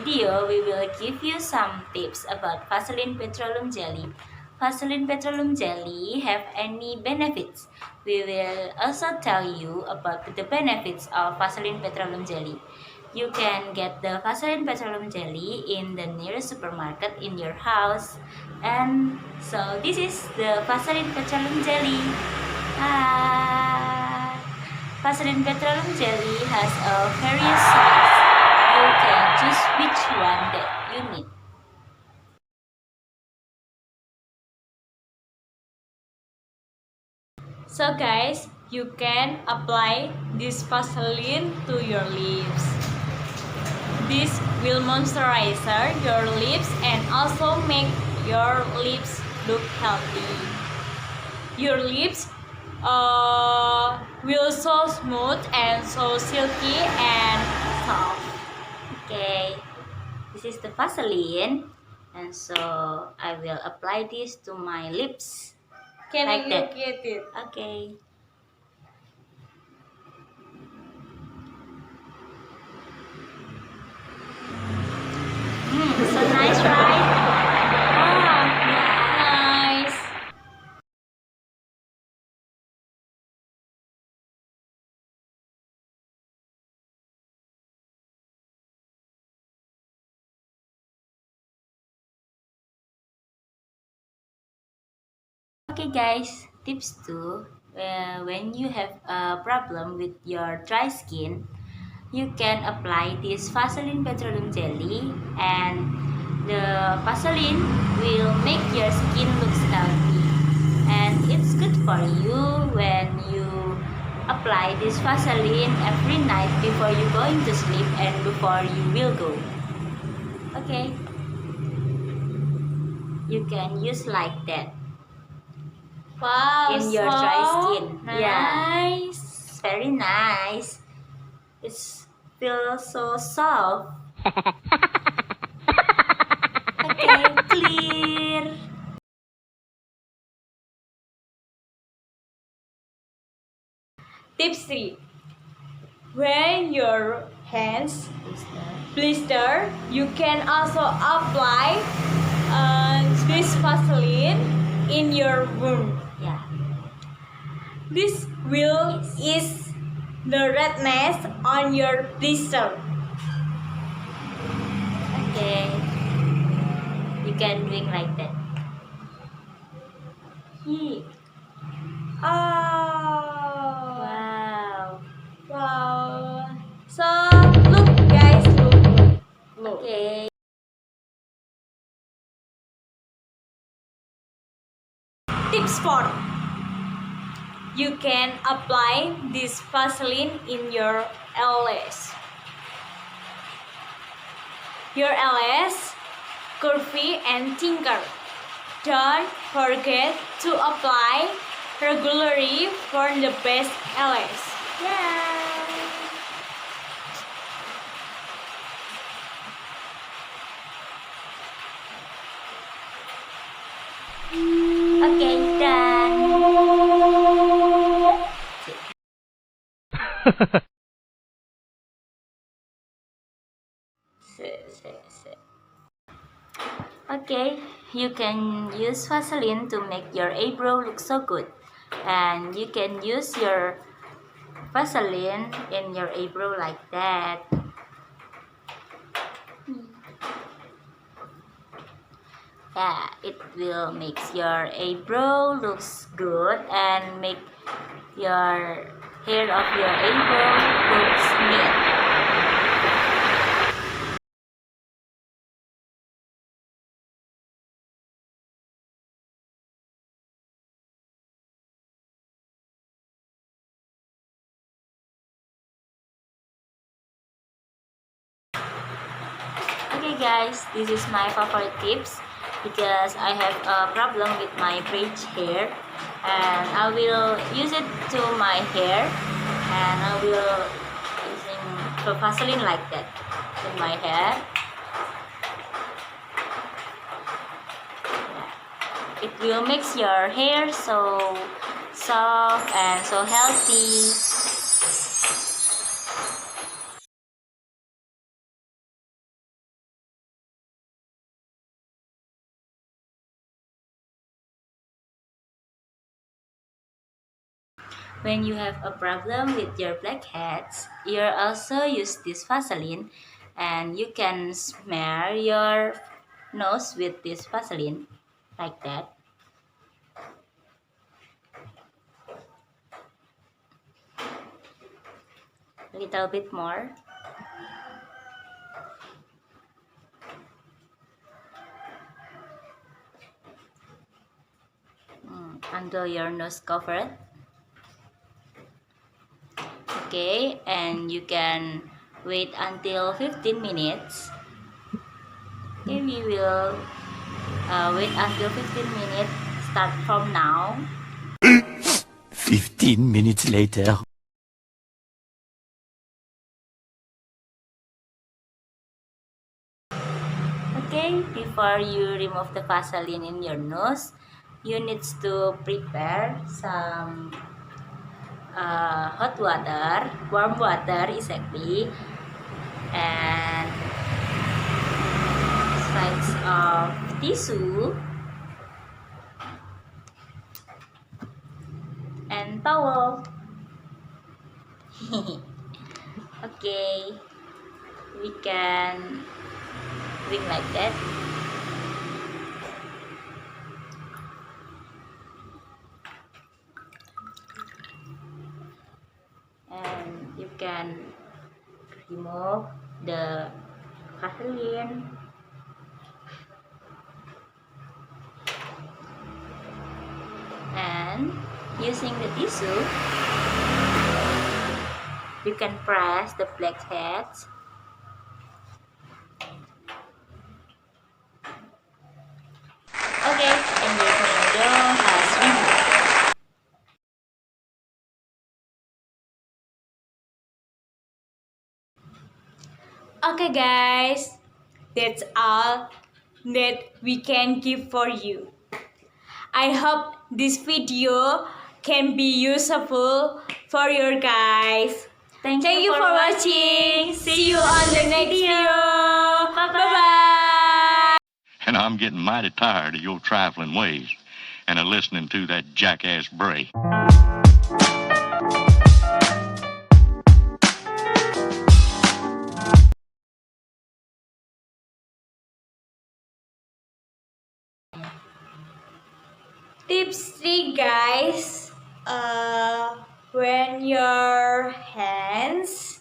video, we will give you some tips about Vaseline petroleum jelly. Vaseline petroleum jelly have any benefits? We will also tell you about the benefits of Vaseline petroleum jelly. You can get the Vaseline petroleum jelly in the nearest supermarket in your house. And so this is the Vaseline petroleum jelly. Vaseline petroleum jelly has a various size. You can choose which one that you need. So guys, you can apply this Vaseline to your lips. This will moisturize your lips and also make your lips look healthy. Your lips will so smooth and so silky and soft. Okay, this is the Vaseline, and so I will apply this to my lips. Can Like you that. get it? Okay. So nice, right? Nice. Okay guys, tips 2. When you have a problem with your dry skin, you can apply this Vaseline petroleum jelly, and the Vaseline will make your skin look healthy. And it's good for you when you apply this Vaseline every night before you going to sleep and before you will go. Okay? You can use like that. Wow, In your so dry skin. nice. Yeah. It's very nice. It feels so soft. Okay, clear. Tip 3. When your hands blister, you can also apply this Vaseline in your wound. Yeah. This will ease the redness on your blister. Okay. You can drink like that. Oh, Wow. wow. So look guys, look. Okay. Tips 4. You can apply this Vaseline in your LS. Your LS, curvy and tinker. Don't forget to apply regularly for the best LS. Yeah. Okay, done. Okay, you can use Vaseline to make your eyebrow look so good. And you can use your Vaseline in your eyebrow like that. Yeah, it will make your eyebrow looks good and make your hair of your eyebrow looks neat. Okay guys, this is my favorite tips because I have a problem with my braid hair, and I will use it to my hair, and I will using the Vaseline like that in my hair. It will make your hair so soft and so healthy. when you have a problem with your blackheads, you also use this Vaseline, and you can smear your nose with this Vaseline like that. A little bit more. Until your nose covered. Okay, and you can wait until 15 minutes. Okay, we will wait until 15 minutes. Start from now. 15 minutes later. Okay, before you remove the Vaseline in your nose, you need to prepare some hot water, warm water exactly, and slides of tissue and towel. Okay, we can bring like that. And you can remove the Vaseline and using the tissue you can press the blackheads. Okay, and your tornado has removed. Okay guys, that's all that we can give for you. I hope this video can be useful for you guys. Thank Thank you for for watching. See you on the next video. Bye Bye-bye. And I'm getting mighty tired of your trifling ways and of listening to that jackass bray. Tips 3 guys. When your hands